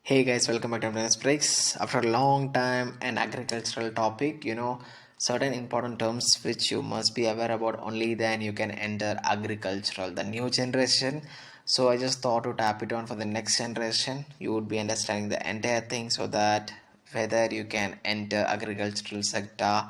Hey guys, welcome back to Business Breaks. After a long time, an agricultural topic, certain important terms which you must be aware about, only then you can enter agricultural, the new generation. So I just thought to tap it on for the next generation. You would be understanding the entire thing so that whether you can enter agricultural sector,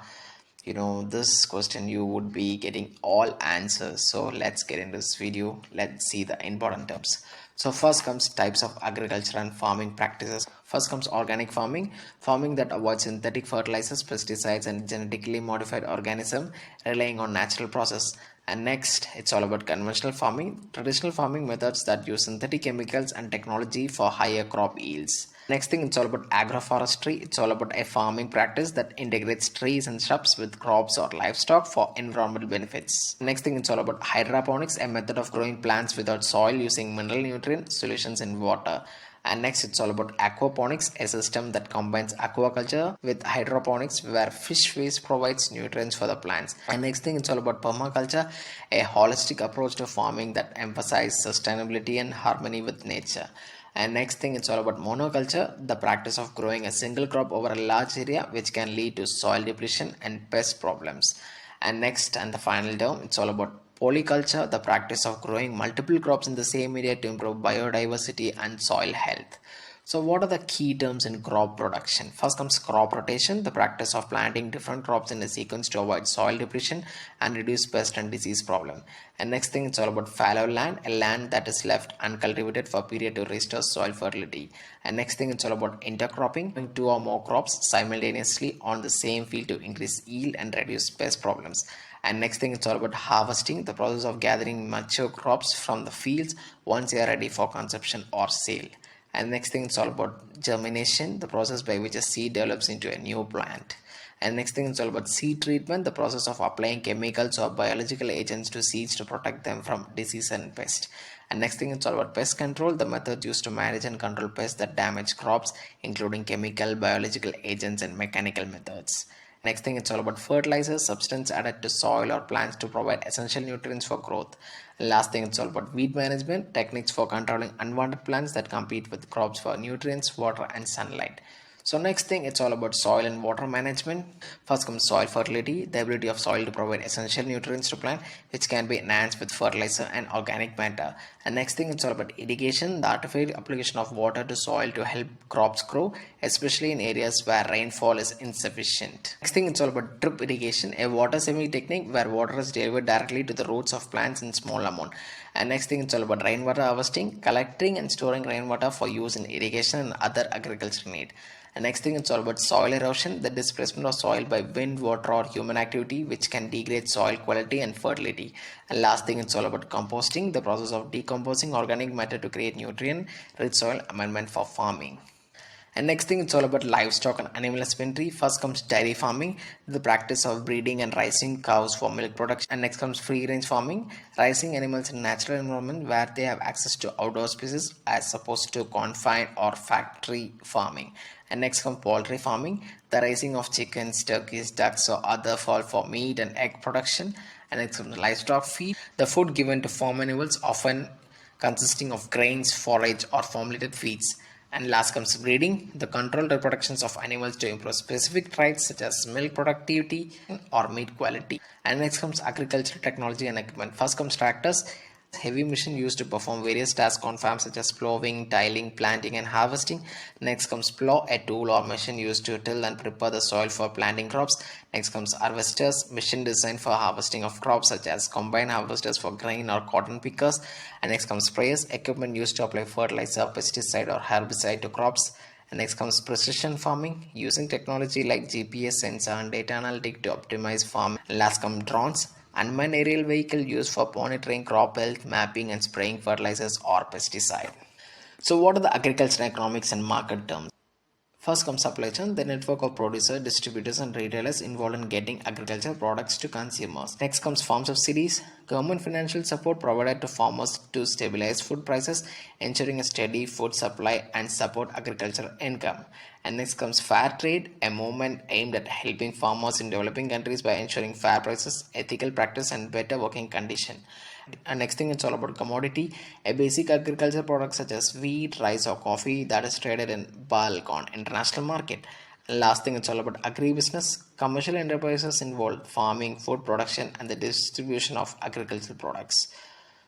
this question you would be getting all answers. So let's get into this video. Let's see the important terms. So first comes types of agriculture and farming practices. First comes organic farming that avoids synthetic fertilizers, pesticides and genetically modified organism, relying on natural process. And next, it's all about conventional farming, traditional farming methods that use synthetic chemicals and technology for higher crop yields. Next thing, it's all about agroforestry. It's all about a farming practice that integrates trees and shrubs with crops or livestock for environmental benefits. Next thing, it's all about hydroponics, a method of growing plants without soil using mineral nutrient solutions in water. And next, it's all about aquaponics, a system that combines aquaculture with hydroponics where fish waste provides nutrients for the plants. And next thing, it's all about permaculture, a holistic approach to farming that emphasizes sustainability and harmony with nature. And next thing, it's all about monoculture, the practice of growing a single crop over a large area, which can lead to soil depletion and pest problems. And next, and the final term, it's all about polyculture, the practice of growing multiple crops in the same area to improve biodiversity and soil health. So what are the key terms in crop production? First comes crop rotation, the practice of planting different crops in a sequence to avoid soil depletion and reduce pest and disease problem. And next thing, it's all about fallow land, a land that is left uncultivated for a period to restore soil fertility. And next thing, it's all about intercropping, two or more crops simultaneously on the same field to increase yield and reduce pest problems. And next thing, it's all about harvesting, the process of gathering mature crops from the fields once they are ready for consumption or sale. And next thing, it's all about germination, the process by which a seed develops into a new plant. And next thing, it's all about seed treatment, the process of applying chemicals or biological agents to seeds to protect them from disease and pest. And next thing, it's all about pest control, the method used to manage and control pests that damage crops, including chemical, biological agents and mechanical methods. Next thing, it's all about fertilizers, substance added to soil or plants to provide essential nutrients for growth. And last thing, it's all about weed management, techniques for controlling unwanted plants that compete with crops for nutrients, water and sunlight. So next thing, it's all about soil and water management. First comes soil fertility, the ability of soil to provide essential nutrients to plant, which can be enhanced with fertilizer and organic matter. And next thing, it's all about irrigation, the artificial application of water to soil to help crops grow, especially in areas where rainfall is insufficient. Next thing, it's all about drip irrigation, a water saving technique where water is delivered directly to the roots of plants in small amount. And next thing, it's all about rainwater harvesting, collecting and storing rainwater for use in irrigation and other agricultural need. And next thing, it's all about soil erosion, the displacement of soil by wind, water or human activity which can degrade soil quality and fertility. And last thing, it's all about composting, the process of decomposing organic matter to create nutrient rich soil amendment for farming. And next thing, it's all about livestock and animal husbandry. First comes dairy farming, the practice of breeding and raising cows for milk production. And next comes free range farming, raising animals in natural environment where they have access to outdoor species as opposed to confined or factory farming. And next comes poultry farming, the raising of chickens, turkeys, ducks or other fowl for meat and egg production. And next comes livestock feed, the food given to farm animals, often consisting of grains, forage or formulated feeds. And last comes breeding, the controlled reproductions of animals to improve specific traits such as milk productivity or meat quality. And next comes agricultural technology and equipment. First comes tractors, heavy machine used to perform various tasks on farms such as plowing, tiling, planting and harvesting. Next comes plow, a tool or machine used to till and prepare the soil for planting crops. Next comes harvesters, machine designed for harvesting of crops such as combine harvesters for grain or cotton pickers. And next comes sprayers, equipment used to apply fertilizer, pesticide or herbicide to crops. And next comes precision farming, using technology like GPS sensor and data analytic to optimize farming. And last come drones, unmanned aerial vehicle used for monitoring crop health, mapping and spraying fertilizers or pesticide. So what are the agricultural economics and market terms? First comes supply chain, the network of producers, distributors and retailers involved in getting agricultural products to consumers. Next comes farm subsidies, government financial support provided to farmers to stabilize food prices, ensuring a steady food supply and support agricultural income. And next comes fair trade, a movement aimed at helping farmers in developing countries by ensuring fair prices, ethical practice and better working condition. And next thing, it's all about commodity, a basic agriculture product such as wheat, rice, or coffee that is traded in bulk on international market. And last thing, it's all about agribusiness. Commercial enterprises involve farming, food production, and the distribution of agricultural products.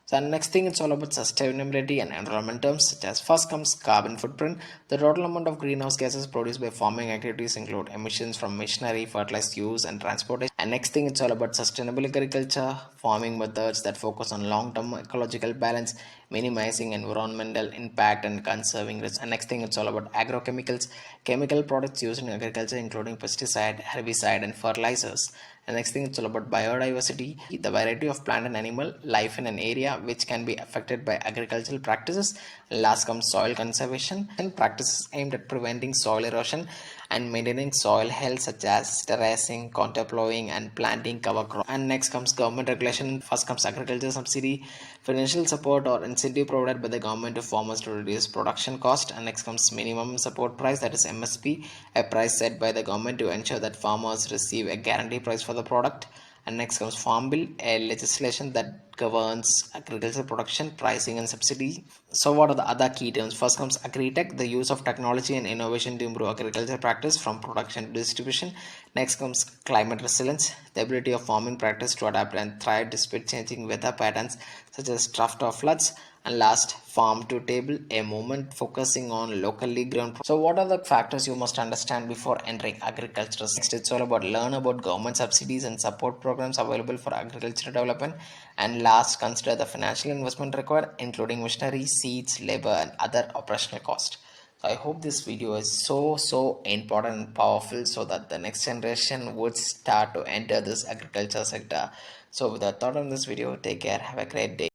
So next thing, it's all about sustainability and environment terms such as first comes carbon footprint. The total amount of greenhouse gases produced by farming activities include emissions from machinery, fertilizer use, and transportation. And next thing, it's all about sustainable agriculture, farming methods that focus on long-term ecological balance, minimizing environmental impact and conserving risk. And next thing, it's all about agrochemicals, chemical products used in agriculture including pesticide, herbicide, and fertilizers. And next thing, it's all about biodiversity, the variety of plant and animal life in an area which can be affected by agricultural practices. Last comes soil conservation and practices aimed at preventing soil erosion and maintaining soil health such as terracing, contour plowing, and planting cover crop. And next comes government regulation. First comes agriculture subsidy, financial support or incentive provided by the government to farmers to reduce production cost. And next comes minimum support price, that is MSP, a price set by the government to ensure that farmers receive a guaranteed price for the product. And next comes farm bill, a legislation that governs agricultural production, pricing, and subsidy. So what are the other key terms? First comes agri-tech, the use of technology and innovation to improve agriculture practice from production to distribution. Next comes climate resilience, the ability of farming practice to adapt and thrive despite changing weather patterns such as drought or floods. And last, farm to table, a movement focusing on locally grown. So what are the factors you must understand before entering agriculture? Next, it's all about learn about government subsidies and support programs available for agricultural development. And last, consider the financial investment required, including machinery, seeds, labor, and other operational costs. So I hope this video is so important and powerful so that the next generation would start to enter this agriculture sector. So with that thought on this video, take care, have a great day.